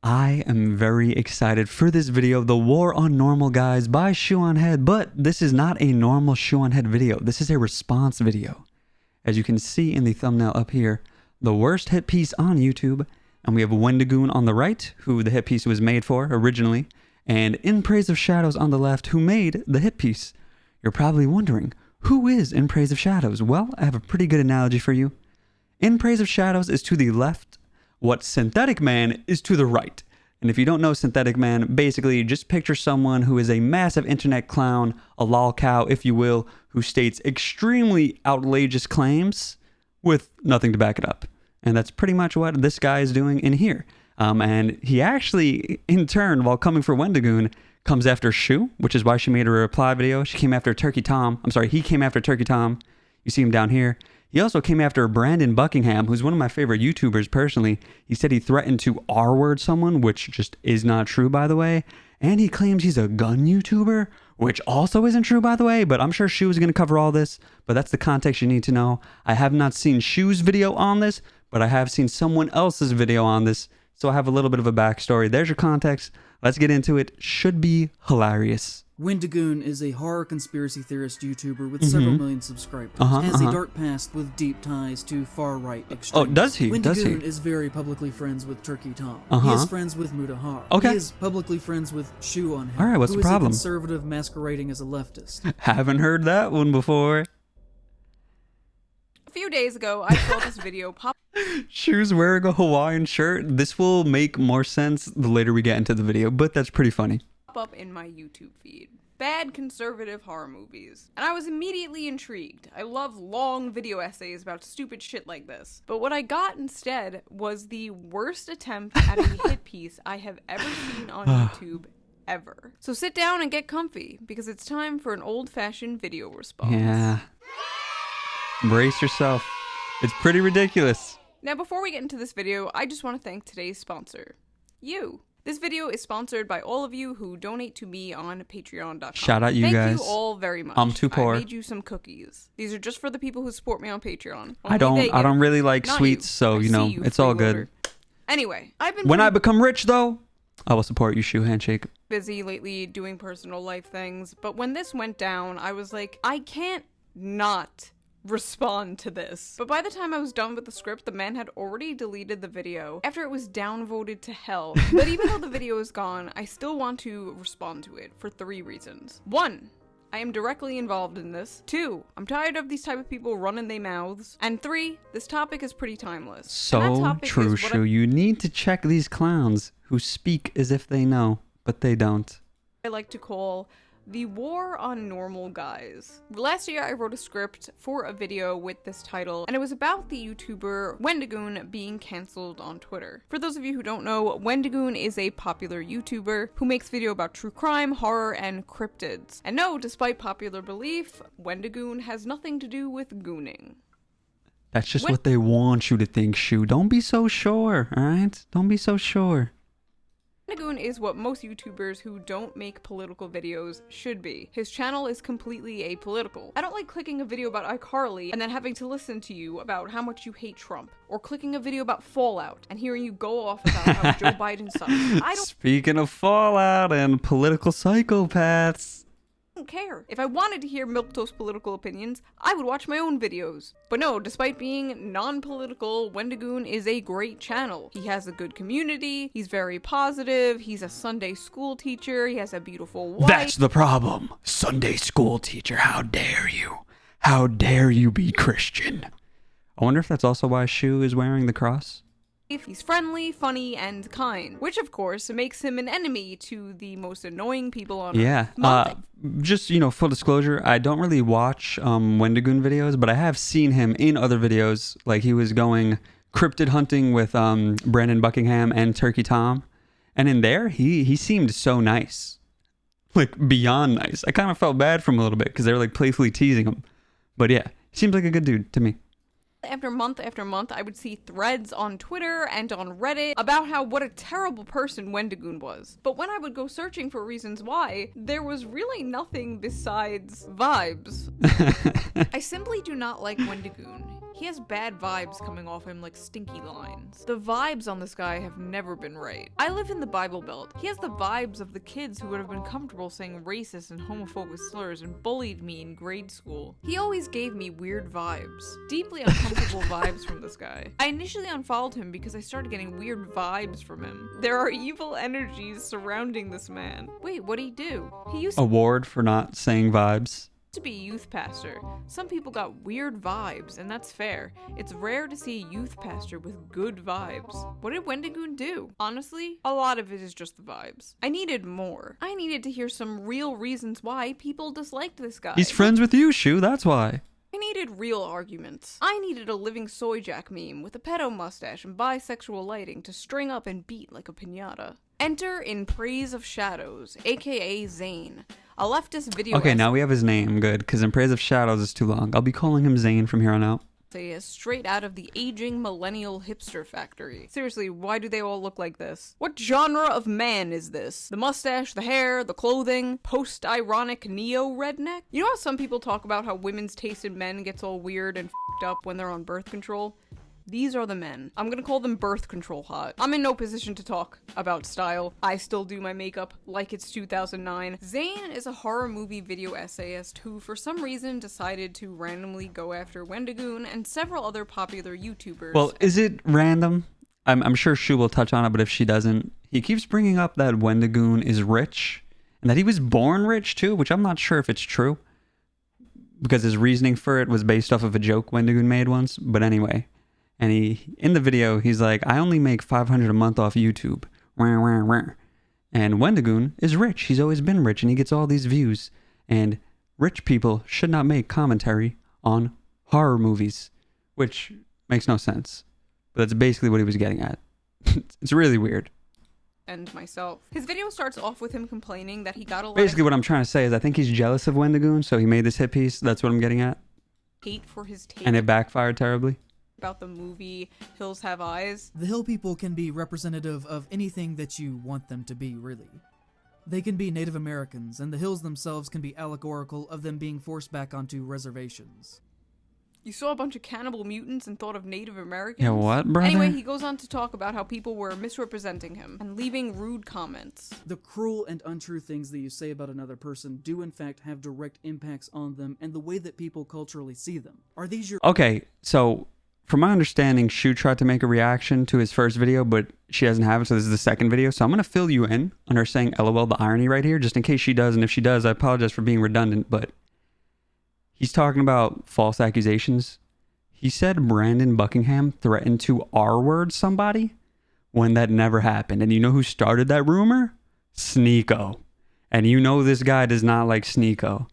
I am very excited for this video, The War on Normal Guys by Shoe0nHead, but this is not a normal Shoe0nHead video. This is a response video. As you can see in the thumbnail up here, the worst hit piece on YouTube, and we have Wendigoon on the right, who the hit piece was made for originally, and In Praise of Shadows on the left, who made the hit piece. You're probably wondering, who is In Praise of Shadows? Well, I have a pretty good analogy for you. In Praise of Shadows is to the left, what Synthetic Man is to the right. And if you don't know Synthetic Man, basically just picture someone who is a massive internet clown, a lol cow, if you will, who states extremely outrageous claims with nothing to back it up. And that's pretty much what this guy is doing in here. And he actually, in turn, while coming for Wendigoon, comes after Shoe, which is why she made a reply video. She came after Turkey Tom. I'm sorry, he came after Turkey Tom. You see him down here. He also came after Brandon Buckingham, who's one of my favorite YouTubers personally. He said he threatened to R-word someone, which just is not true, by the way. And he claims he's a gun YouTuber, which also isn't true, by the way. But I'm sure Shoe is going to cover all this. But that's the context you need to know. I have not seen Shoe's video on this, but I have seen someone else's video on this. So I have a little bit of a backstory. There's your context. Let's get into it. Should be hilarious. Wendigoon is a horror conspiracy theorist YouTuber with several million subscribers. Has a dark past with deep ties to far-right extremism. Oh, does he? Wendigoon is very publicly friends with Turkey Tom. He is friends with Mutahar. Okay. He is publicly friends with Shoe0nHead. All right, what's the problem? Who is a conservative masquerading as a leftist. Haven't heard that one before. A few days ago, I saw this video pop Shoe's wearing a Hawaiian shirt. This will make more sense the later we get into the video, but that's pretty funny. up in my YouTube feed. Bad conservative horror movies. And I was immediately intrigued. I love long video essays about stupid shit like this. But what I got instead was the worst attempt at a hit piece I have ever seen on YouTube ever. So sit down and get comfy, because it's time for an old-fashioned video response. Yeah. Brace yourself. It's pretty ridiculous. Now before we get into this video, I just want to thank today's sponsor, you. This video is sponsored by all of you who donate to me on patreon.com. Shout out you guys. Thank you all very much. I'm too poor. I made you some cookies. These are just for the people who support me on Patreon. I don't really like Not sweets, so you know, it's all good. Anyway, I've been When I become rich though, I will support you, Shoe Handshake. busy lately doing personal life things, but when this went down, I was like, I can't not respond to this. But by the time I was done with the script, the man had already deleted the video after it was downvoted to hell. But even though the video is gone, I still want to respond to it for 3 reasons. 1, I am directly involved in this. 2, I'm tired of these type of people running their mouths. And 3, this topic is pretty timeless. So true, Shoe. You need to check these clowns who speak as if they know, but they don't. I like to call the War on Normal Guys. Last year I wrote a script for a video with this title, and it was about the YouTuber Wendigoon being cancelled on Twitter. For those of you who don't know, Wendigoon is a popular YouTuber who makes video about true crime, horror, and cryptids. And no, despite popular belief, Wendigoon has nothing to do with gooning. That's just what they want you to think, Shoe. Don't be so sure, alright? Don't be so sure. Wendigoon is what most YouTubers who don't make political videos should be. His channel is completely apolitical. I don't like clicking a video about iCarly and then having to listen to you about how much you hate Trump, or clicking a video about Fallout and hearing you go off about how Joe Biden sucks. Speaking of Fallout and political psychopaths, don't care. If I wanted to hear milquetoast political opinions, I would watch my own videos. But no, despite being non-political, Wendigoon is a great channel. He has a good community, he's very positive, he's a Sunday school teacher, he has a beautiful wife. That's the problem. Sunday school teacher, how dare you? How dare you be Christian? I wonder if that's also why Shoe is wearing the cross. He's friendly, funny, and kind, which of course makes him an enemy to the most annoying people on Earth. Yeah, just, you know, full disclosure, I don't really watch Wendigoon videos, but I have seen him in other videos. Like, he was going cryptid hunting with Brandon Buckingham and Turkey Tom, and in there, he seemed so nice. Like, beyond nice. I kind of felt bad for him a little bit, because they were, like, playfully teasing him. But yeah, he seems like a good dude to me. After month, I would see threads on Twitter and on Reddit about how what a terrible person Wendigoon was. But when I would go searching for reasons why, there was really nothing besides vibes. I simply do not like Wendigoon. He has bad vibes coming off him like stinky lines. The vibes on this guy have never been right. I live in the Bible Belt. He has the vibes of the kids who would have been comfortable saying racist and homophobic slurs and bullied me in grade school. He always gave me weird vibes. Deeply uncomfortable vibes from this guy. I initially unfollowed him because I started getting weird vibes from him. There are evil energies surrounding this man. Wait, what'd he do? He used Award for not saying vibes. to be a youth pastor. Some people got weird vibes, and that's fair. It's rare to see a youth pastor with good vibes. What did Wendigoon do? Honestly, a lot of it is just the vibes. I needed more. I needed to hear some real reasons why people disliked this guy. He's friends with you, Shoe, that's why. I needed real arguments. I needed a living soy jack meme with a pedo mustache and bisexual lighting to string up and beat like a piñata. Enter In Praise of Shadows, aka Zane. A leftist video Okay, now we have his name. Good, because In Praise of Shadows is too long. I'll be calling him Zane from here on out. Is straight out of the aging millennial hipster factory. Seriously, why do they all look like this? What genre of man is this? The mustache, the hair, the clothing, post-ironic neo-redneck? You know how some people talk about how women's taste in men gets all weird and f***ed up when they're on birth control? These are the men. I'm gonna call them birth control hot. I'm in no position to talk about style. I still do my makeup like it's 2009. Zane is a horror movie video essayist who for some reason decided to randomly go after Wendigoon and several other popular YouTubers. Well, is it random? I'm sure Shoe will touch on it, but if she doesn't, he keeps bringing up that Wendigoon is rich and that he was born rich too, which I'm not sure if it's true because his reasoning for it was based off of a joke Wendigoon made once. But anyway. And in the video, he's like, I only make $500 a month off YouTube. And Wendigoon is rich. He's always been rich and he gets all these views. And rich people should not make commentary on horror movies, which makes no sense. But that's basically what he was getting at. It's really weird. And myself. His video starts off with him complaining that he got a lot Basically, of what I'm trying to say is I think he's jealous of Wendigoon, so he made this hit piece. That's what I'm getting at. hate for his take. And it backfired terribly. About the movie Hills Have Eyes. The hill people can be representative of anything that you want them to be, really. They can be Native Americans, and the hills themselves can be allegorical of them being forced back onto reservations. You saw a bunch of cannibal mutants and thought of Native Americans? Yeah, what, brother? Anyway, he goes on to talk about how people were misrepresenting him and leaving rude comments. The cruel and untrue things that you say about another person do in fact have direct impacts on them and the way that people culturally see them. Are these your— Okay, so from my understanding, Shoe tried to make a reaction to his first video, but she doesn't have it, so this is the second video. So I'm going to fill you in on her saying LOL the irony right here, just in case she does. And if she does, I apologize for being redundant, but he's talking about false accusations. He said Brandon Buckingham threatened to R-word somebody when that never happened. And you know who started that rumor? Sneeko. And you know this guy does not like Sneeko.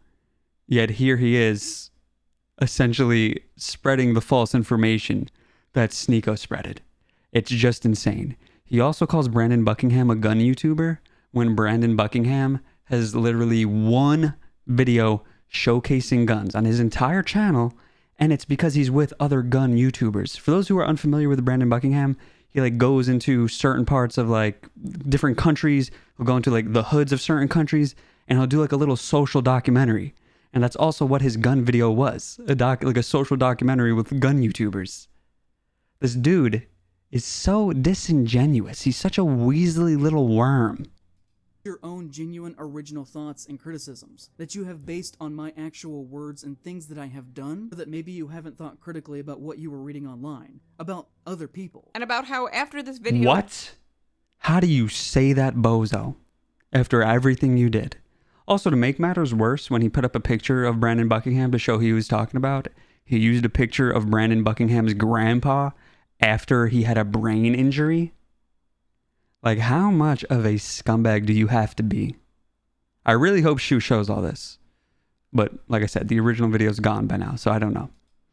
Yet here he is, essentially spreading the false information that Sneeko spreaded. It's just insane. He also calls Brandon Buckingham a gun YouTuber when Brandon Buckingham has literally one video showcasing guns on his entire channel, and it's because he's with other gun YouTubers. For those who are unfamiliar with Brandon Buckingham, he like goes into certain parts of like different countries. He'll go into like the hoods of certain countries, and he'll do like a little social documentary. And that's also what his gun video was, like a social documentary with gun YouTubers. This dude is so disingenuous. He's such a weaselly little worm. Your own genuine original thoughts and criticisms that you have based on my actual words and things that I have done, or that maybe you haven't thought critically about what you were reading online, about other people. And about how after this video— What? How do you say that, bozo, after everything you did? Also, to make matters worse, when he put up a picture of Brandon Buckingham to show who he was talking about, he used a picture of Brandon Buckingham's grandpa after he had a brain injury. Like, how much of a scumbag do you have to be? I really hope Shoe shows all this. But, like I said, the original video's gone by now, so I don't know.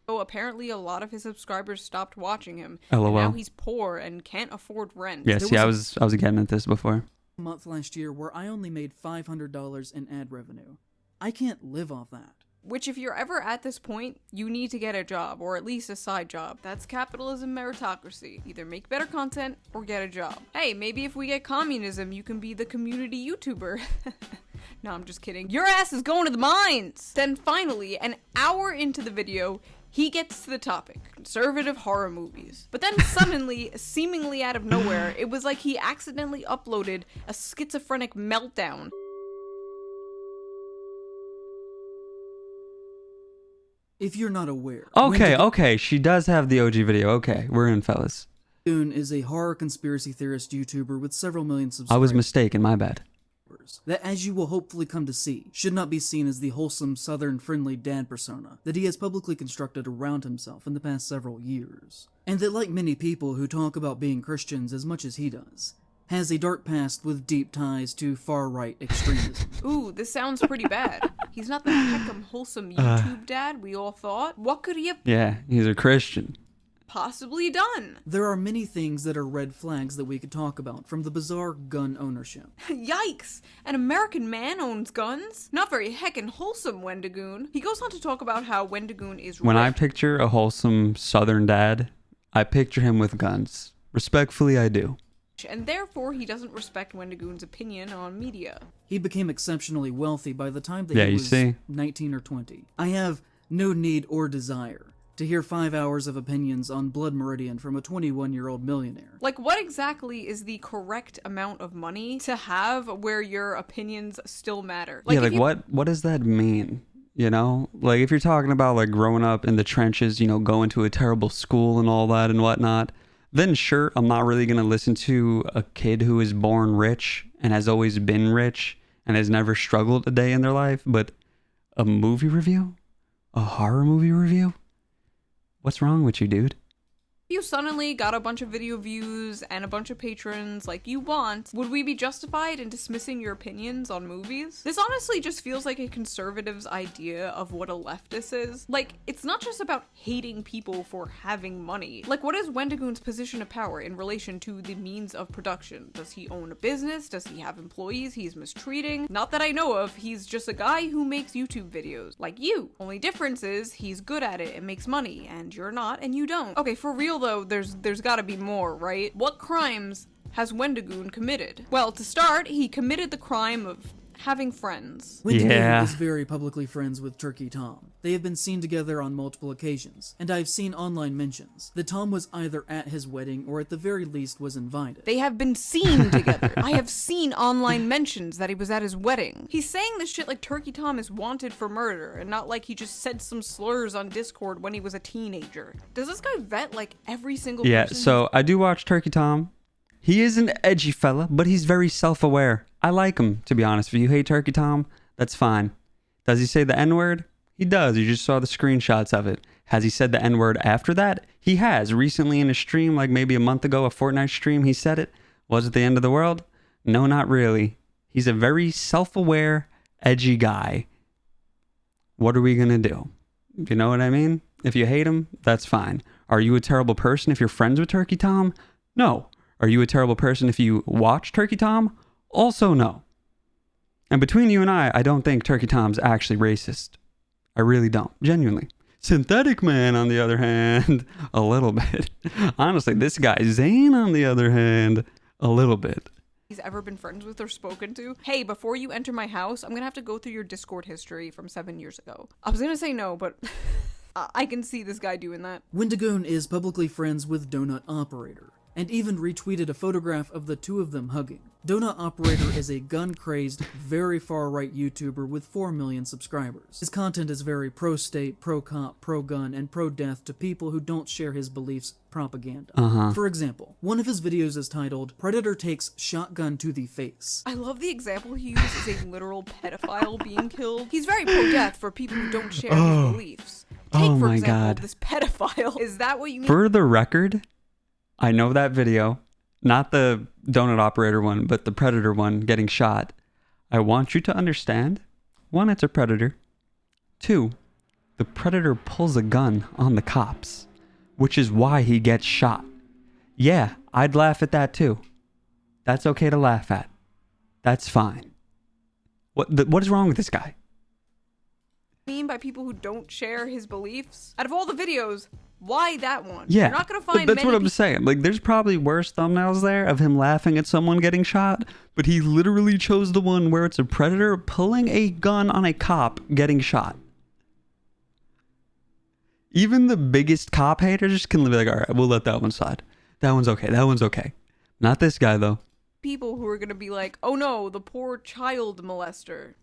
Oh, apparently a lot of his subscribers stopped watching him. LOL. And now he's poor and can't afford rent. Yes, I was getting at this before. Month last year where I only made $500 in ad revenue. I can't live off that. Which, if you're ever at this point, you need to get a job, or at least a side job. That's capitalism meritocracy. Either make better content or get a job. Hey, maybe if we get communism, you can be the community YouTuber. No, I'm just kidding. Your ass is going to the mines! Then finally, an hour into the video, He gets to the topic, conservative horror movies. But then suddenly, seemingly out of nowhere, it was like he accidentally uploaded a schizophrenic meltdown. If you're not aware, Okay, she does have the OG video. Okay, we're in, fellas. Wendigoon is a horror conspiracy theorist YouTuber with several million subscribers. I was mistaken, my bad. That, as you will hopefully come to see, should not be seen as the wholesome, southern-friendly dad persona that he has publicly constructed around himself in the past several years. And that, like many people who talk about being Christians as much as he does, has a dark past with deep ties to far-right extremism. Ooh, this sounds pretty bad. He's not the heckin' wholesome YouTube dad we all thought. What could he have Yeah, he's a Christian. possibly done? There are many things that are red flags that we could talk about, from the bizarre gun ownership. Yikes! An American man owns guns? Not very heckin' wholesome, Wendigoon. He goes on to talk about how Wendigoon is When I rich. picture a wholesome Southern dad, I picture him with guns. Respectfully, I do. And therefore he doesn't respect Wendigoon's opinion on media. He became exceptionally wealthy by the time that Yeah, he you was see? 19 or 20. I have no need or desire to hear 5 hours of opinions on Blood Meridian from a 21-year-old millionaire. Like, what exactly is the correct amount of money to have where your opinions still matter? Yeah, if like you- what does that mean? You know, like if you're talking about like growing up in the trenches, you know, going to a terrible school and all that and whatnot, then sure, I'm not really going to listen to a kid who is born rich and has always been rich and has never struggled a day in their life. But a movie review? A horror movie review? What's wrong with you, dude? you suddenly got a bunch of video views and a bunch of patrons like you want, would we be justified in dismissing your opinions on movies? This honestly just feels like a conservative's idea of what a leftist is. Like, it's not just about hating people for having money. Like, what is Wendigoon's position of power in relation to the means of production? Does he own a business? Does he have employees he's mistreating? Not that I know of, he's just a guy who makes YouTube videos. Like you. Only difference is, he's good at it and makes money, and you're not, and you don't. Okay, for real though, there's gotta be more, right? What crimes has Wendigoon committed? Well, to start, he committed the crime of having friends. Wendigoon Yeah. is very publicly friends with Turkey Tom. They have been seen together on multiple occasions, and I've seen online mentions that Tom was either at his wedding or at the very least was invited. They have been seen together. I have seen online mentions that he was at his wedding. He's saying this shit like Turkey Tom is wanted for murder, and not like he just said some slurs on Discord when he was a teenager. Does this guy vet like every single Yeah, person? so I do watch Turkey Tom. He is an edgy fella, but he's very self-aware. I like him, to be honest. If you hate Turkey Tom, that's fine. Does he say the N-word? He does. You just saw the screenshots of it. Has he said the N-word after that? He has. Recently in a stream, like maybe a month ago, a Fortnite stream, he said it. Was it the end of the world? No, not really. He's a very self-aware, edgy guy. What are we going to do? You know what I mean? If you hate him, that's fine. Are you a terrible person if you're friends with Turkey Tom? No. Are you a terrible person if you watch Turkey Tom? Also no. And between you and I don't think Turkey Tom's actually racist. I really don't. Genuinely. Synthetic Man, on the other hand, a little bit. Honestly, this guy, Zane, on the other hand, a little bit. he's ever been friends with or spoken to. Hey, before you enter my house, I'm gonna have to go through your Discord history from 7 years ago. I was gonna say no, but I can see this guy doing that. Wendigoon is publicly friends with Donut Operator, and even retweeted a photograph of the two of them hugging. Donut Operator is a gun-crazed, very far-right YouTuber with 4 million subscribers. His content is very pro-state, pro-cop, pro-gun, and pro-death to people who don't share his beliefs propaganda. For example, one of his videos is titled, Predator Takes Shotgun to the Face. I love the example he uses a literal pedophile being killed. He's very pro-death for people who don't share his beliefs. Take, Oh for my example, God. this pedophile. Is that what you mean? For the record, I know that video, not the donut operator one, but the predator one getting shot. I want you to understand, 1, it's a predator. 2, the predator pulls a gun on the cops, which is why he gets shot. Yeah, I'd laugh at that too. That's okay to laugh at. That's fine. What is wrong with this guy? Mean by people who don't share his beliefs? Out of all the videos, why that one? Yeah, You're not gonna find that's many what I'm people- saying. Like, there's probably worse thumbnails there of him laughing at someone getting shot, but he literally chose the one where it's a predator pulling a gun on a cop getting shot. Even the biggest cop haters can be like, all right, we'll let that one slide. That one's okay. That one's okay. Not this guy, though. People who are gonna be like, oh no, the poor child molester.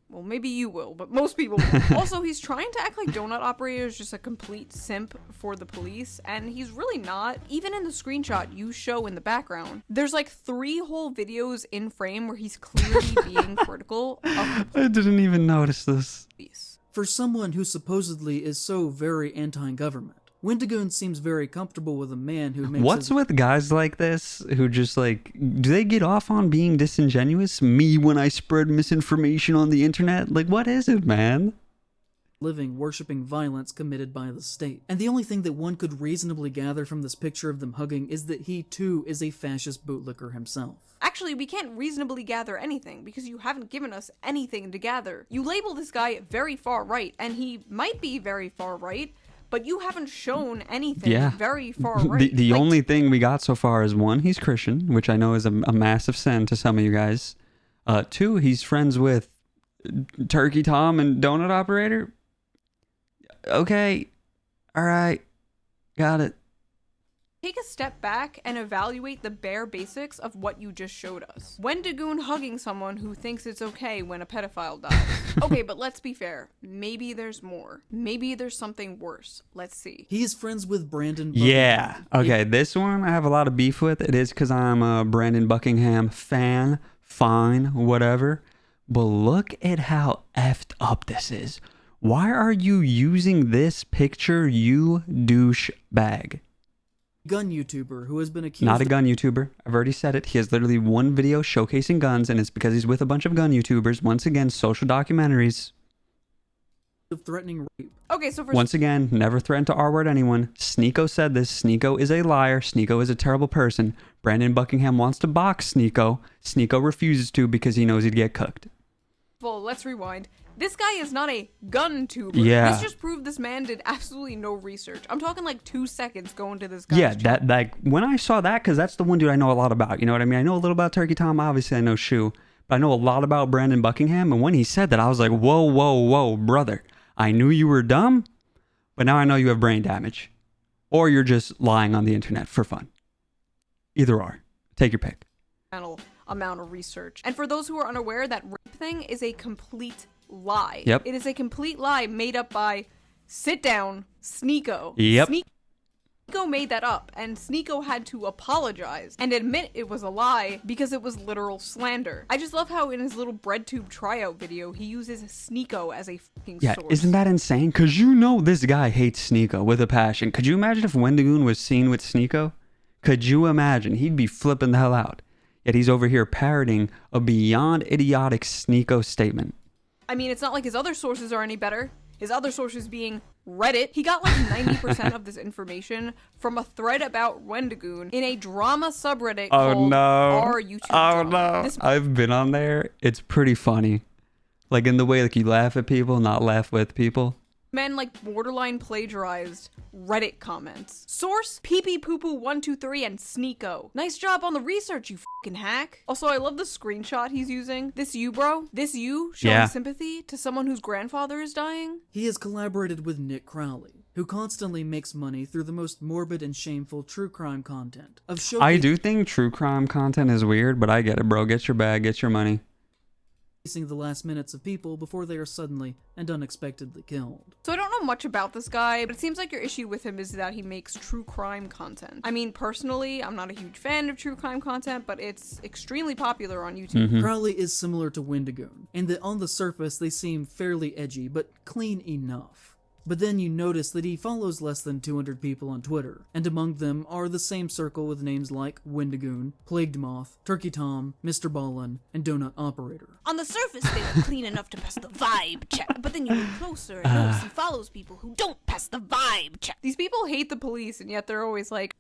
Well, maybe you will, but most people won't. Also, he's trying to act like Donut Operator is just a complete simp for the police, and he's really not. Even in the screenshot you show in the background, there's like 3 whole videos in frame where he's clearly being critical of the I didn't even notice this. police. For someone who supposedly is so very anti-government, Wendigoon seems very comfortable with a man who makes What's with guys like this who just like, do they get off on being disingenuous? Me when I spread misinformation on the internet? Like, what is it, man? living worshipping violence committed by the state. And the only thing that one could reasonably gather from this picture of them hugging is that he too is a fascist bootlicker himself. Actually, we can't reasonably gather anything because you haven't given us anything to gather. You label this guy very far right, and he might be very far right, but you haven't shown anything very far right. The only thing we got so far is 1, he's Christian, which I know is a massive sin to some of you guys. 2, he's friends with Turkey Tom and Donut Operator. Okay. All right. Got it. Take a step back and evaluate the bare basics of what you just showed us. Wendigoon hugging someone who thinks it's okay when a pedophile dies. Okay, but let's be fair. Maybe there's more. Maybe there's something worse. Let's see. He is friends with Brandon Yeah. Buckingham. Okay, this one I have a lot of beef with. It is because I'm a Brandon Buckingham fan. Fine, whatever. But look at how effed up this is. Why are you using this picture, you douchebag? Gun YouTuber who has been accused Not a gun YouTuber. I've already said it. He has literally one video showcasing guns, and it's because he's with a bunch of gun YouTubers. Once again, social documentaries. of threatening rape. Okay, so for Once again, never threaten to R-word anyone. Sneeko said this. Sneeko is a liar. Sneeko is a terrible person. Brandon Buckingham wants to box Sneeko. Sneeko refuses to because he knows he'd get cooked. well, let's rewind. This guy is not a gun tuber. Yeah. This just proved this man did absolutely no research. I'm talking like 2 seconds going to this guy's Yeah, channel. that like when I saw that, because that's the one dude I know a lot about. You know what I mean? I know a little about Turkey Tom. Obviously, I know Shoe, but I know a lot about Brandon Buckingham. And when he said that, I was like, whoa, whoa, whoa, brother. I knew you were dumb, but now I know you have brain damage, or you're just lying on the internet for fun. Either or. Take your pick. Amount of research. And for those who are unaware, that rape thing is a complete lie. Yep. It is a complete lie made up by Sit Down Sneeko. Yep. Sneeko made that up, and Sneeko had to apologize and admit it was a lie because it was literal slander. I just love how in his little breadtube tryout video, he uses Sneeko as a fucking Yeah, source. isn't that insane? Because you know this guy hates Sneeko with a passion. Could you imagine if Wendigoon was seen with Sneeko? Could you imagine? He'd be flipping the hell out. Yet he's over here parroting a beyond idiotic Sneeko statement. I mean, it's not like his other sources are any better. His other sources being Reddit. He got like 90% of this information from a thread about Wendigoon in a drama subreddit called Our YouTube Oh Drama. no. This I've been on there. It's pretty funny. Like in the way like you laugh at people, not laugh with people. man like borderline plagiarized Reddit comments. Source pee-pee-poo-poo-123 and Sneeko. Nice job on the research, you fucking hack. Also, I love the screenshot he's using. This you, bro? This you showing sympathy to someone whose grandfather is dying? He has collaborated with Nick Crowley, who constantly makes money through the most morbid and shameful true crime content. I do think true crime content is weird, but I get it, bro. Get your bag, get your money. Showcasing the last minutes of people before they are suddenly and unexpectedly killed. So I don't know much about this guy, but it seems like your issue with him is that he makes true crime content. I mean, personally, I'm not a huge fan of true crime content, but it's extremely popular on YouTube. Crowley is similar to Wendigoon, in that on the surface they seem fairly edgy, but clean enough. But then you notice that he follows less than 200 people on Twitter, and among them are the same circle with names like Wendigoon, Plagued Moth, Turkey Tom, Mr. Ballin, and Donut Operator. On the surface, they look clean enough to pass the vibe check, but then you look closer and notice he follows people who don't pass the vibe check. These people hate the police, and yet they're always like,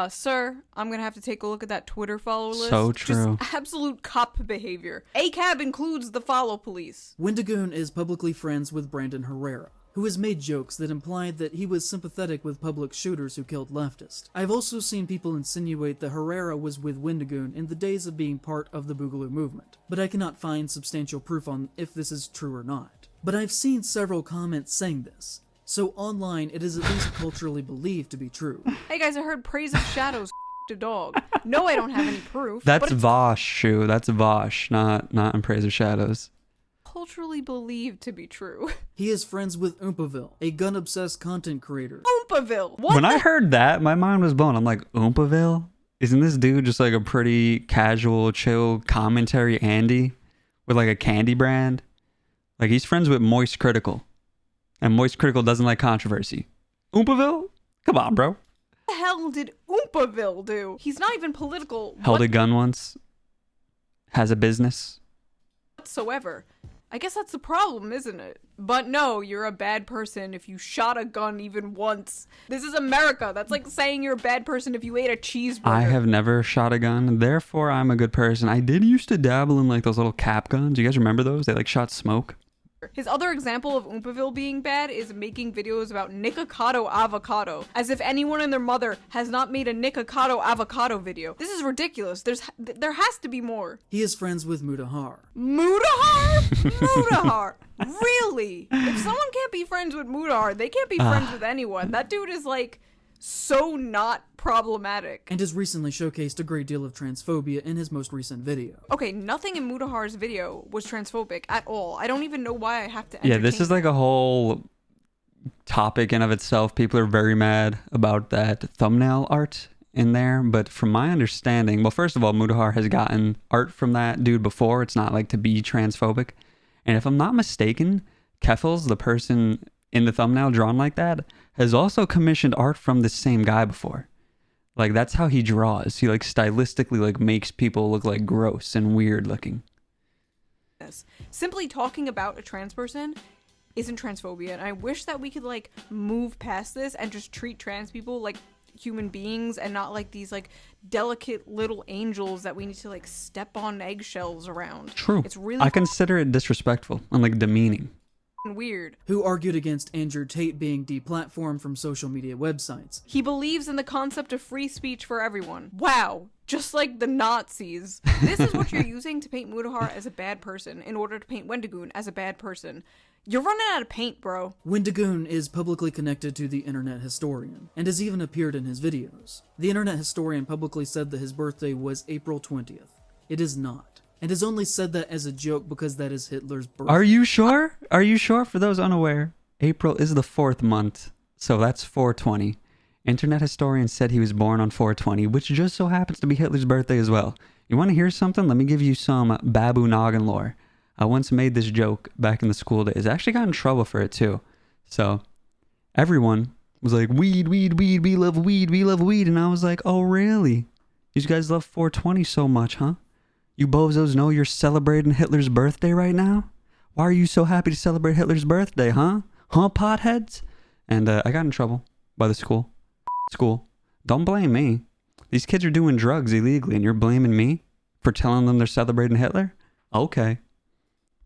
sir, I'm gonna have to take a look at that Twitter follow list. So true. Just absolute cop behavior. ACAB includes the follow police. Wendigoon is publicly friends with Brandon Herrera, who has made jokes that implied that he was sympathetic with public shooters who killed leftists. I've also seen people insinuate that Herrera was with Wendigoon in the days of being part of the Boogaloo movement, but I cannot find substantial proof on if this is true or not. But I've seen several comments saying this, So online, it is at least culturally believed to be true. Hey guys, I heard praise of shadows a dog. No, I don't have any proof. That's but it's Vosh, Shoe. That's Vosh, not in Praise of Shadows. culturally believed to be true. He is friends with Oompaville, a gun-obsessed content creator. Oompaville. What? When I heard that, my mind was blown. I'm like, Oompaville? Isn't this dude just like a pretty casual, chill commentary Andy with like a candy brand? Like he's friends with Moist Critical. And Moist Critical doesn't like controversy. Oompaville? Come on, bro. What the hell did Oompaville do? He's not even political Held a gun once. Has a business. whatsoever. I guess that's the problem, isn't it? But no, you're a bad person if you shot a gun even once. This is America. That's like saying you're a bad person if you ate a cheeseburger. I have never shot a gun, therefore I'm a good person. I did used to dabble in like those little cap guns. You guys remember those? They like shot smoke. His other example of Oompaville being bad is making videos about Nikocado avocado, as if anyone and their mother has not made a Nikocado avocado video. This is ridiculous. There has to be more. He is friends with Mutahar. Mutahar? Mutahar? Really? If someone can't be friends with Mutahar, they can't be friends with anyone. That dude is like so not problematic. And has recently showcased a great deal of transphobia in his most recent video. Okay, nothing in Mutahar's video was transphobic at all. I don't even know why I have to Yeah, this entertain is like a whole topic in of itself. People are very mad about that thumbnail art in there. But from my understanding, well, first of all, Mutahar has gotten art from that dude before. It's not like to be transphobic. And if I'm not mistaken, Keffels, the person in the thumbnail drawn like that, has also commissioned art from this same guy before. Like that's how he draws. He like stylistically like makes people look like gross and weird looking. this. Simply talking about a trans person isn't transphobia, and I wish that we could like move past this and just treat trans people like human beings and not like these like delicate little angels that we need to like step on eggshells around. True. It's really I consider it disrespectful and like demeaning. weird. Who argued against Andrew Tate being deplatformed from social media websites. He believes in the concept of free speech for everyone. Wow. Just like the Nazis. This is what you're using to paint Mutahar as a bad person in order to paint Wendigoon as a bad person. You're running out of paint, bro. Wendigoon is publicly connected to the Internet Historian, and has even appeared in his videos. The Internet Historian publicly said that his birthday was April 20th. It is not. And has only said that as a joke because that is Hitler's birthday. Are you sure? Are you sure? For those unaware, April is the 4th month, so that's 420. Internet historian said he was born on 420, which just so happens to be Hitler's birthday as well. You want to hear something? Let me give you some Babu Noggin lore. I once made this joke back in the school days. I actually got in trouble for it too. So everyone was like, weed, weed, weed, we love weed, we love weed. And I was like, oh really? You guys love 420 so much, huh? You bozos know you're celebrating Hitler's birthday right now? Why are you so happy to celebrate Hitler's birthday, huh? Huh, potheads? And I got in trouble by the school. School. Don't blame me. These kids are doing drugs illegally and you're blaming me for telling them they're celebrating Hitler? Okay.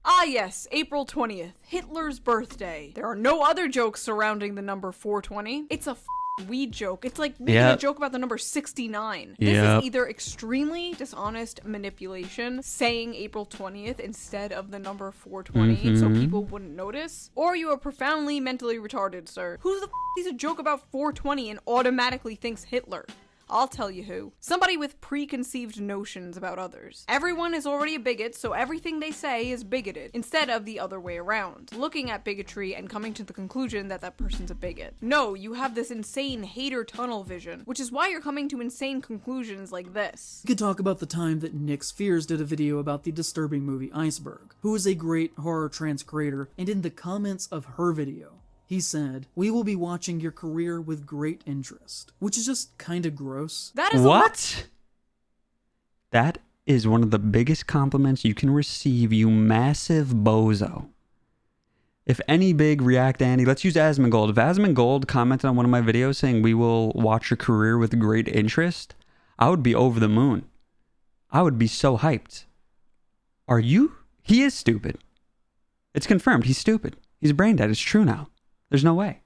Ah yes, April 20th, Hitler's birthday. There are no other jokes surrounding the number 420. It's a weed joke. It's like making a joke about the number 69. This is either extremely dishonest manipulation, saying April 20th instead of the number 420 so people wouldn't notice, or you are profoundly mentally retarded, sir. Who the sees a joke about 420 and automatically thinks Hitler? I'll tell you who. Somebody with preconceived notions about others. Everyone is already a bigot, so everything they say is bigoted, instead of the other way around. Looking at bigotry and coming to the conclusion that that person's a bigot. No, you have this insane hater tunnel vision, which is why you're coming to insane conclusions like this. We could talk about the time that Nick Spheres did a video about the disturbing movie Iceberg, who is a great horror trans creator, and in the comments of her video, he said, "We will be watching your career with great interest," which is just kinda gross. That is What? That is one of the biggest compliments you can receive, you massive bozo. If any big React Andy, let's use Asmongold. If Asmongold commented on one of my videos saying we will watch your career with great interest, I would be over the moon. I would be so hyped. Are you? He is stupid. It's confirmed. He's stupid. He's brain dead. It's true now. There's no way.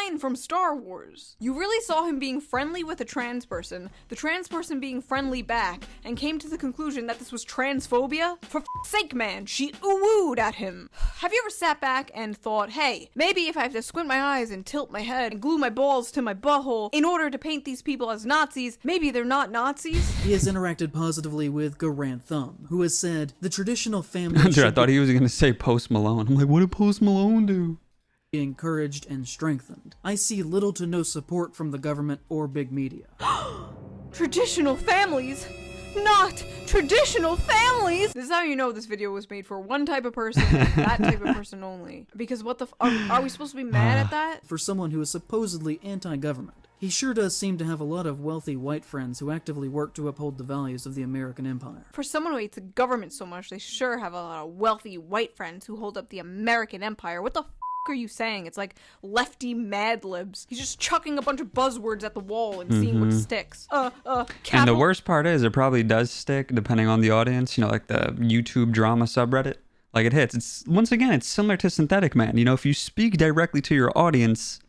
line from Star Wars. You really saw him being friendly with a trans person, the trans person being friendly back, and came to the conclusion that this was transphobia? For f***'s sake, man, she ooh-wooed at him. Have you ever sat back and thought, hey, maybe if I have to squint my eyes and tilt my head and glue my balls to my butthole in order to paint these people as Nazis, maybe they're not Nazis? He has interacted positively with Garant Thumb, who has said, the traditional family Dude, I should thought he was going to say Post Malone. I'm like, what did Post Malone do? be encouraged and strengthened. I see little to no support from the government or big media. Traditional families? Not traditional families! This is how you know this video was made for one type of person, and that type of person only. Because what the are we supposed to be mad at that? For someone who is supposedly anti-government, he sure does seem to have a lot of wealthy white friends who actively work to uphold the values of the American empire. For someone who hates the government so much, they sure have a lot of wealthy white friends who hold up the American empire. What the are you saying? It's like lefty Mad Libs. He's just chucking a bunch of buzzwords at the wall and seeing what sticks. And the worst part is it probably does stick depending on the audience, you know, like the YouTube drama subreddit. Like it hits. It's once again, it's similar to Synthetic Man. You know, if you speak directly to your audience,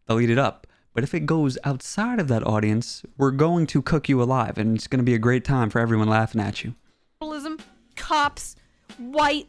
they'll eat it up. But if it goes outside of that audience, we're going to cook you alive, and it's going to be a great time for everyone laughing at you. Capitalism, cops, white,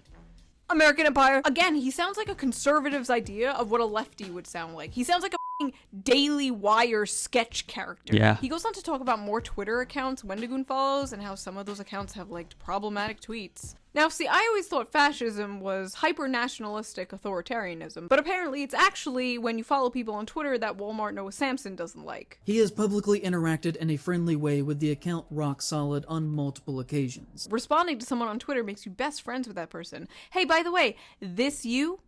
American empire. Again, he sounds like a conservative's idea of what a lefty would sound like. He sounds like a Daily Wire sketch character. Yeah. He goes on to talk about more Twitter accounts Wendigoon follows and how some of those accounts have liked problematic tweets. Now, see, I always thought fascism was hyper-nationalistic authoritarianism, but apparently it's actually when you follow people on Twitter that Walmart Noah Samson doesn't like. He has publicly interacted in a friendly way with the account Rock Solid on multiple occasions. Responding to someone on Twitter makes you best friends with that person. Hey, by the way, this you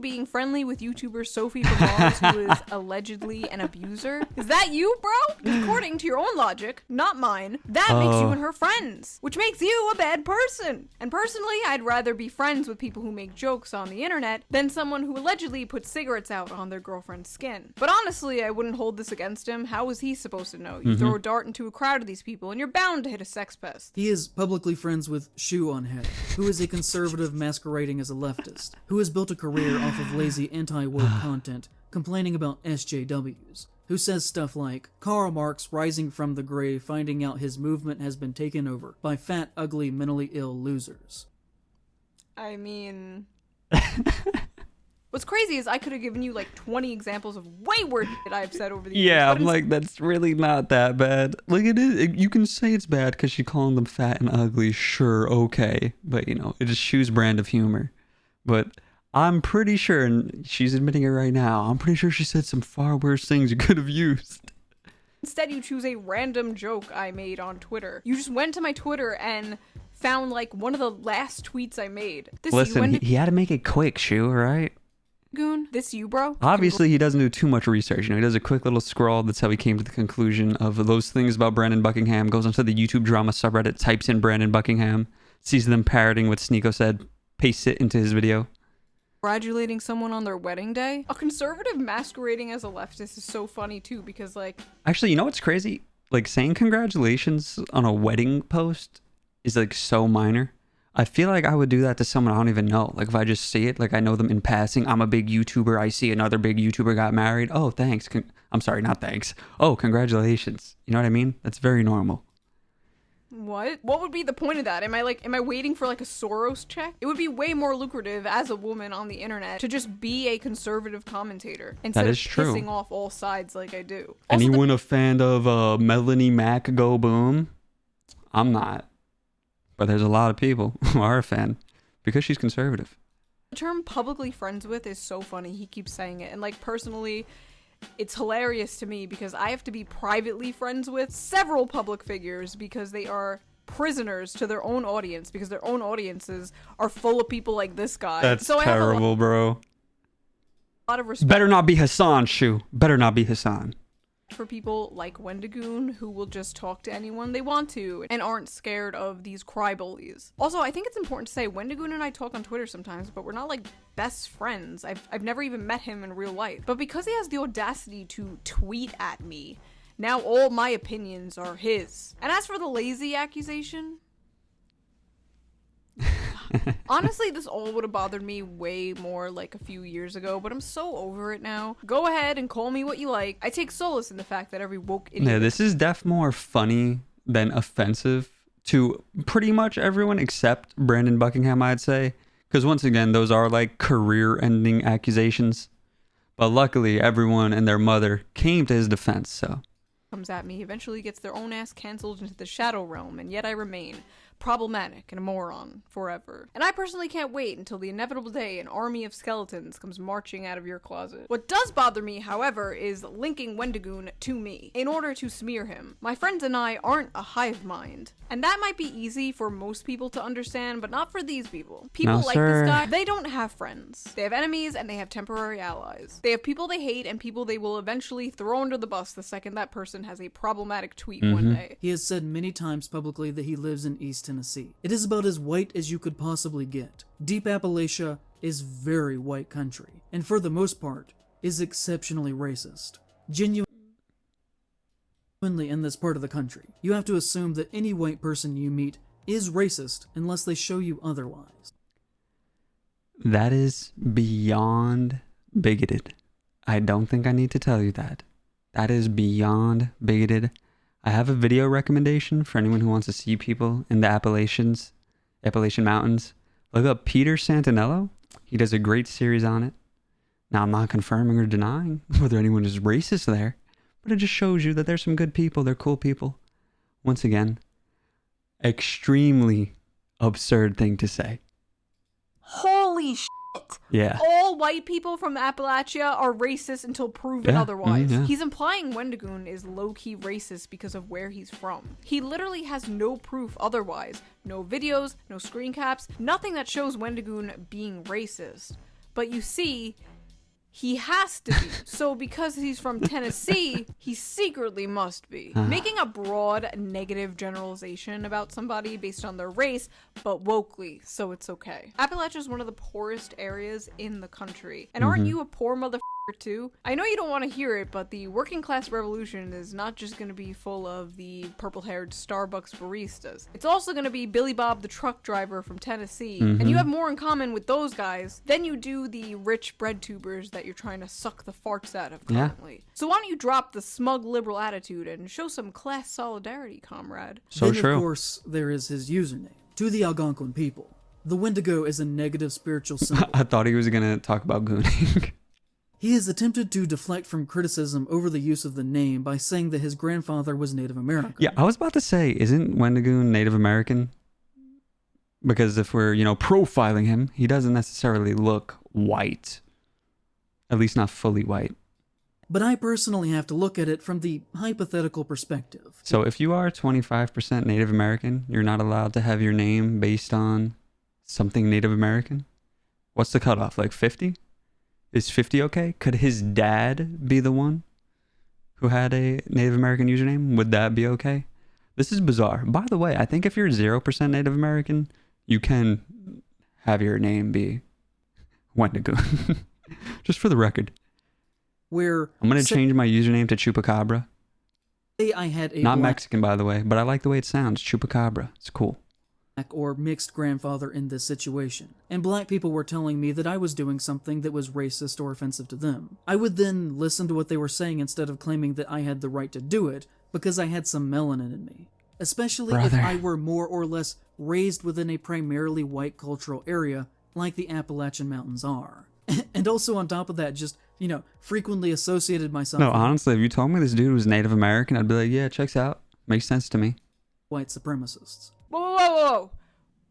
being friendly with YouTuber Sophie from Mars, who is allegedly an abuser, is that you, bro? Because according to your own logic, not mine, that makes you and her friends, which makes you a bad person. And personally, I'd rather be friends with people who make jokes on the internet than someone who allegedly puts cigarettes out on their girlfriend's skin. But honestly, I wouldn't hold this against him. How was he supposed to know? You throw a dart into a crowd of these people and you're bound to hit a sex pest. He is publicly friends with Shoe0nHead, who is a conservative masquerading as a leftist, who has built a career off of lazy anti-woke content, complaining about SJWs, who says stuff like, Karl Marx rising from the grave finding out his movement has been taken over by fat, ugly, mentally ill losers. I mean... What's crazy is I could have given you like 20 examples of way worse shit I've said over the years. Yeah, I'm like, that's really not that bad. Like, it is. You can say it's bad because she's calling them fat and ugly. Sure, okay. But, you know, it is Shoe's brand of humor. But I'm pretty sure, and she's admitting it right now, I'm pretty sure she said some far worse things you could have used. Instead, you choose a random joke I made on Twitter. You just went to my Twitter and found like one of the last tweets I made. Listen, he had to make it quick, Shoe, right? Goon, this you, bro? Obviously, he doesn't do too much research. You know, he does a quick little scroll. That's how he came to the conclusion of those things about Brandon Buckingham. Goes onto the YouTube drama subreddit, types in Brandon Buckingham, sees them parroting what Sneeko said, pastes it into his video. Congratulating someone on their wedding day? A conservative masquerading as a leftist is so funny too, because like... Actually, you know what's crazy? Like, saying congratulations on a wedding post is like so minor. I feel like I would do that to someone I don't even know. Like, if I just see it, like I know them in passing, I'm a big YouTuber, I see another big YouTuber got married. Oh, thanks. I'm sorry, not thanks. Oh, congratulations. You know what I mean? That's very normal. What? What would be the point of that? Am I waiting for like a Soros check? It would be way more lucrative as a woman on the internet to just be a conservative commentator instead of pissing off all sides like I do. Also, anyone a fan of Melanie Mac Go Boom? I'm not. But there's a lot of people who are a fan because she's conservative. The term publicly friends with is so funny. He keeps saying it. And like personally, it's hilarious to me because I have to be privately friends with several public figures because they are prisoners to their own audience because their own audiences are full of people like this guy. That's so terrible, bro. A lot of respect. Better not be Hassan, Shoe. Better not be Hassan. For people like Wendigoon who will just talk to anyone they want to and aren't scared of these cry bullies. Also, I think it's important to say Wendigoon and I talk on Twitter sometimes, but we're not like best friends. I've never even met him in real life. But because he has the audacity to tweet at me, now all my opinions are his. And as for the lazy accusation, Honestly, this all would have bothered me way more like a few years ago, but I'm so over it now. Go ahead and call me what you like. I take solace in the fact that every woke idiot... Yeah, this is more funny than offensive to pretty much everyone except Brandon Buckingham, I'd say. Because once again, those are like career-ending accusations. But luckily, everyone and their mother came to his defense, so... comes at me eventually gets their own ass cancelled into the shadow realm, and yet I remain problematic and a moron forever. And I personally can't wait until the inevitable day an army of skeletons comes marching out of your closet. What does bother me, however, is linking Wendigoon to me in order to smear him. My friends and I aren't a hive mind. And that might be easy for most people to understand, but not for these people. People No, like sir. this guy, they don't have friends. They have enemies and they have temporary allies. They have people they hate and people they will eventually throw under the bus the second that person has a problematic tweet one day. He has said many times publicly that he lives in East Tennessee. It is about as white as you could possibly get. Deep Appalachia is very white country, and for the most part, is exceptionally racist. Genuinely in this part of the country, you have to assume that any white person you meet is racist unless they show you otherwise. That is beyond bigoted. I don't think I need to tell you that. That is beyond bigoted. I have a video recommendation for anyone who wants to see people in the Appalachian Mountains. Look up Peter Santinello. He does a great series on it. Now, I'm not confirming or denying whether anyone is racist there, but it just shows you that there's some good people. They're cool people. Once again, extremely absurd thing to say. Holy shit! Yeah. All white people from Appalachia are racist until proven Yeah, otherwise. yeah. He's implying Wendigoon is low-key racist because of where he's from. He literally has no proof otherwise. No videos, no screen caps, nothing that shows Wendigoon being racist. But you see, he has to be. So because he's from Tennessee, he secretly must be. Making a broad negative generalization about somebody based on their race, but wokely, so it's okay. Appalachia is one of the poorest areas in the country. And aren't you a poor motherfucker too? I know you don't want to hear it, but the working class revolution is not just going to be full of the purple-haired Starbucks baristas. It's also going to be Billy Bob the truck driver from Tennessee. And you have more in common with those guys than you do the rich bread tubers that you're trying to suck the farts out of currently. So why don't you drop the smug liberal attitude and show some class solidarity, comrade? So Then, true. of course, there is his username. To the Algonquin people, the Wendigo is a negative spiritual symbol. I thought he was going to talk about gooning. He has attempted to deflect from criticism over the use of the name by saying that his grandfather was Native American. Yeah, I was about to say, isn't Wendigoon Native American? Because if we're, profiling him, he doesn't necessarily look white. At least not fully white. But I personally have to look at it from the hypothetical perspective. So if you are 25% Native American, you're not allowed to have your name based on something Native American? What's the cutoff? Like 50? Is 50 okay? Could his dad be the one who had a Native American username? Would that be okay? This is bizarre. By the way, I think if you're 0% Native American, you can have your name be Wendigo. Just for the record. Where I'm going to change my username to Chupacabra. say I had a Not black Mexican, by the way, but I like the way it sounds. Chupacabra. It's cool. or mixed grandfather in this situation, and black people were telling me that I was doing something that was racist or offensive to them. I would then listen to what they were saying instead of claiming that I had the right to do it because I had some melanin in me. Especially if Brother. I were more or less raised within a primarily white cultural area like the Appalachian Mountains are. And also on top of that, just, frequently associated myself No, with honestly, if you told me this dude was Native American, I'd be like, yeah, checks out. Makes sense to me. white supremacists. Whoa, whoa, whoa, whoa.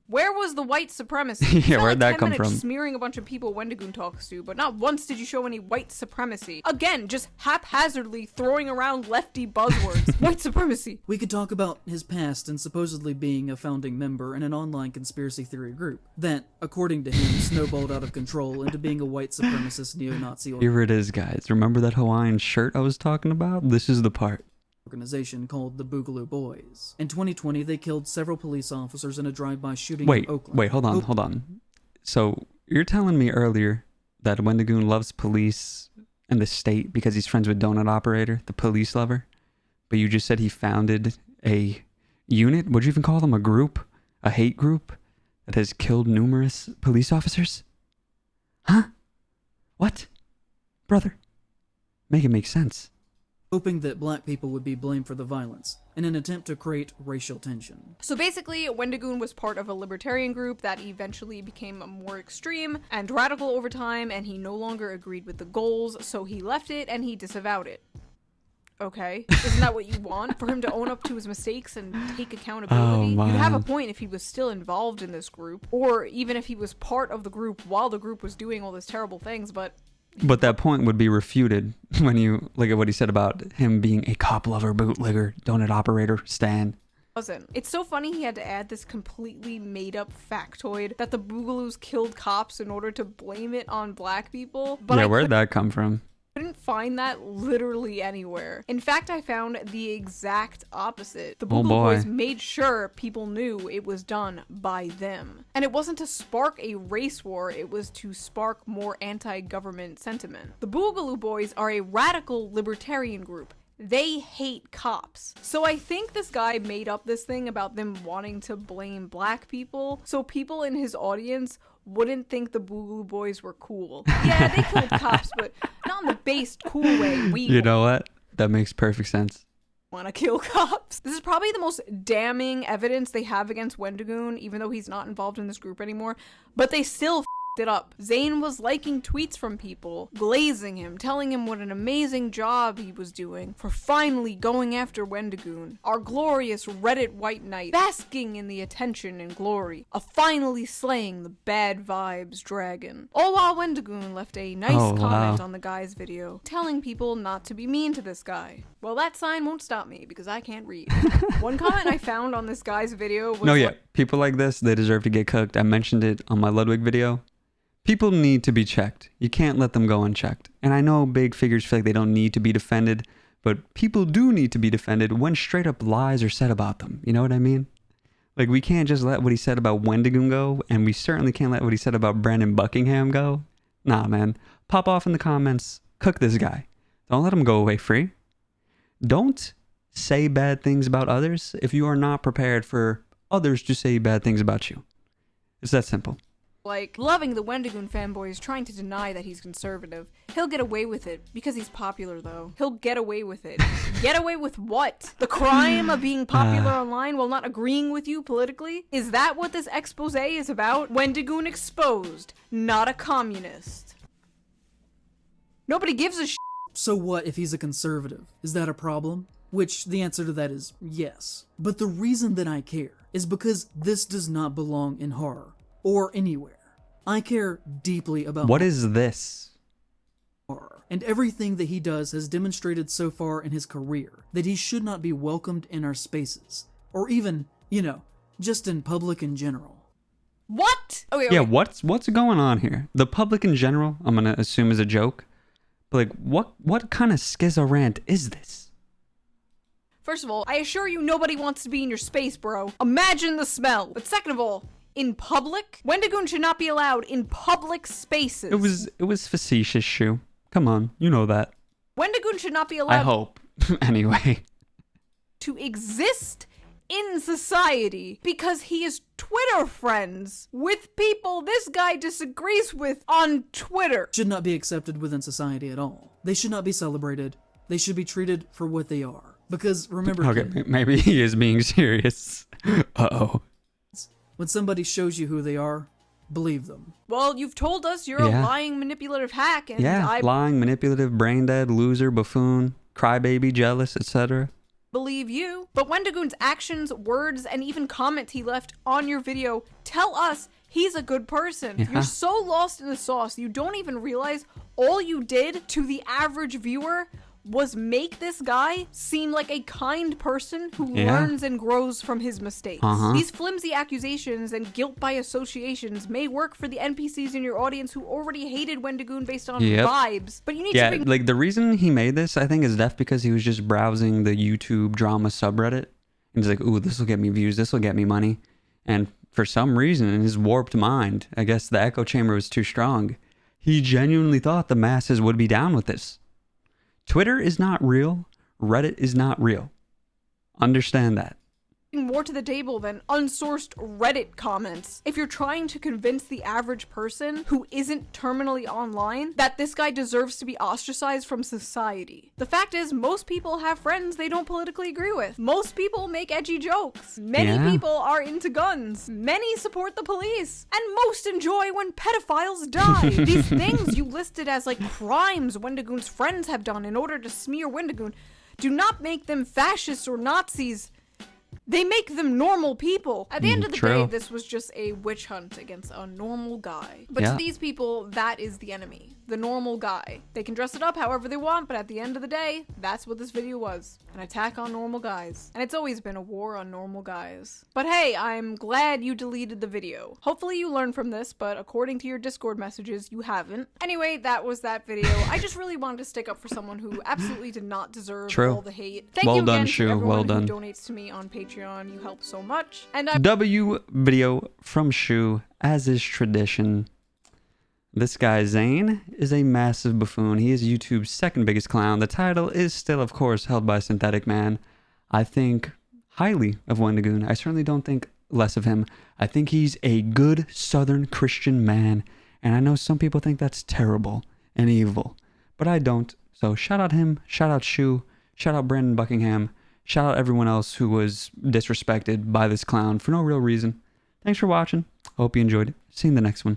Where was the white supremacy? You Yeah, spent where'd that 10 come minutes from? smearing a bunch of people Wendigoon talks to, but not once did you show any white supremacy. Again, just haphazardly throwing around lefty buzzwords. White supremacy. We could talk about his past and supposedly being a founding member in an online conspiracy theory group that, according to him, snowballed out of control into being a white supremacist neo-Nazi Here it is, guys. Remember that Hawaiian shirt I was talking about? This is the part. organization called the Boogaloo Boys. In 2020, they killed several police officers in a drive-by shooting Wait, in Oakland. wait, hold on. So you're telling me earlier that Wendigoon loves police and the state because he's friends with Donut Operator, the police lover, but you just said he founded a unit? What'd you even call them? A group? A hate group? that has killed numerous police officers? Huh? What? Brother, make it make sense. hoping that black people would be blamed for the violence, in an attempt to create racial tension. So basically, Wendigoon was part of a libertarian group that eventually became more extreme and radical over time, and he no longer agreed with the goals, so he left it and he disavowed it. Okay, isn't that what you want? For him to own up to his mistakes and take accountability? Oh, You'd have a man. point if he was still involved in this group, or even if he was part of the group while the group was doing all these terrible things, but But that point would be refuted when you look at what he said about him being a cop lover, bootlegger, donut operator, Stan. wasn't. It's so funny he had to add this completely made up factoid that the Boogaloos killed cops in order to blame it on black people. But Yeah, I where'd that come from? couldn't find that literally anywhere. In fact, I found the exact opposite. The Oh, Boogaloo boy. Boys made sure people knew it was done by them. And it wasn't to spark a race war, it was to spark more anti-government sentiment. The Boogaloo Boys are a radical libertarian group. They hate cops. So I think this guy made up this thing about them wanting to blame black people, so people in his audience wouldn't think the Boogaloo Boys were cool. Yeah, they killed cops, but not in the based cool way we You know what? That makes perfect sense. want to kill cops. This is probably the most damning evidence they have against Wendigoon, even though he's not involved in this group anymore, but they still f***ed it up. Zane was liking tweets from people, glazing him, telling him what an amazing job he was doing for finally going after Wendigoon, our glorious Reddit white knight, basking in the attention and glory of finally slaying the bad vibes dragon. All while Wendigoon left a nice Oh, comment wow. on the guy's video, telling people not to be mean to this guy. Well, that sign won't stop me because I can't read. One comment I found on this guy's video was No, yeah. like, People like this, they deserve to get cooked. I mentioned it on my Ludwig video. People need to be checked. You can't let them go unchecked. And I know big figures feel like they don't need to be defended, but people do need to be defended when straight up lies are said about them. You know what I mean? Like, we can't just let what he said about Wendigoon go, and we certainly can't let what he said about Brandon Buckingham go. Nah, man. Pop off in the comments. Cook this guy. Don't let him go away free. Don't say bad things about others if you are not prepared for others to say bad things about you. It's that simple. loving the Wendigoon fanboys, trying to deny that he's conservative. He'll get away with it because he's popular, though. He'll get away with it. Get away with what? The crime of being popular online while not agreeing with you politically? Is that what this expose is about? Wendigoon exposed, not a communist. Nobody gives a So what if he's a conservative? Is that a problem? Which the answer to that is yes. But the reason that I care is because this does not belong in horror or anywhere. I care deeply about What is this? horror, and everything that he does has demonstrated so far in his career that he should not be welcomed in our spaces, or even, just in public in general. What? Okay, Yeah, what's going on here? The public in general, I'm gonna assume is a joke. But like, what kind of schizo rant is this? First of all, I assure you nobody wants to be in your space, bro. Imagine the smell. But second of all, in public? Wendigoon should not be allowed in public spaces. It was facetious, Shoe. Come on, you know that. Wendigoon should not be I allowed hope. Anyway. to exist in society because he is Twitter friends with people this guy disagrees with on Twitter. Should not be accepted within society at all. They should not be celebrated. They should be treated for what they are. Because remember, Okay, kid, maybe he is being serious. Uh-oh. when somebody shows you who they are, believe them. Well, you've told us you're Yeah. a lying, manipulative hack, and Yeah, I lying, manipulative, brain dead, loser, buffoon, crybaby, jealous, etc. believe you. But Wendigoon's actions, words, and even comments he left on your video tell us he's a good person. Yeah. You're so lost in the sauce, you don't even realize all you did to the average viewer was make this guy seem like a kind person who Yeah. learns and grows from his mistakes. Uh-huh. These flimsy accusations and guilt by associations may work for the NPCs in your audience who already hated Wendigoon based on Yep. vibes, but you need Yeah, to bring like the reason he made this, I think, is def because he was just browsing the YouTube drama subreddit. And he's like, ooh, this will get me views, this will get me money. And for some reason, in his warped mind, I guess the echo chamber was too strong. He genuinely thought the masses would be down with this. Twitter is not real. Reddit is not real. Understand that. more to the table than unsourced Reddit comments. If you're trying to convince the average person who isn't terminally online that this guy deserves to be ostracized from society. The fact is, most people have friends they don't politically agree with. Most people make edgy jokes. Many people are into guns. Many support the police. And most enjoy when pedophiles die. These things you listed as like crimes Wendigoon's friends have done in order to smear Wendigoon do not make them fascists or Nazis. They make them normal people. At the end of the day, this was just a witch hunt against a normal guy. But to these people, that is the enemy. The normal guy. They can dress it up however they want, but at the end of the day, that's what this video was. An attack on normal guys. And it's always been a war on normal guys. But hey, I'm glad you deleted the video. Hopefully you learned from this, but according to your Discord messages, you haven't. Anyway, that was that video. I just really wanted to stick up for someone who absolutely did not deserve all the hate. Thank you again to everyone who donates to me on Patreon. You help so much. And W video from Shoe, as is tradition. This guy Zane is a massive buffoon. He is YouTube's second biggest clown. The title is still, of course, held by Synthetic Man. I think highly of Wendigoon. I certainly don't think less of him. I think he's a good Southern Christian man, and I know some people think that's terrible and evil, but I don't. So shout out him, shout out Shoe, shout out Brandon Buckingham, shout out everyone else who was disrespected by this clown for no real reason. Thanks for watching. Hope you enjoyed it. See you in the next one.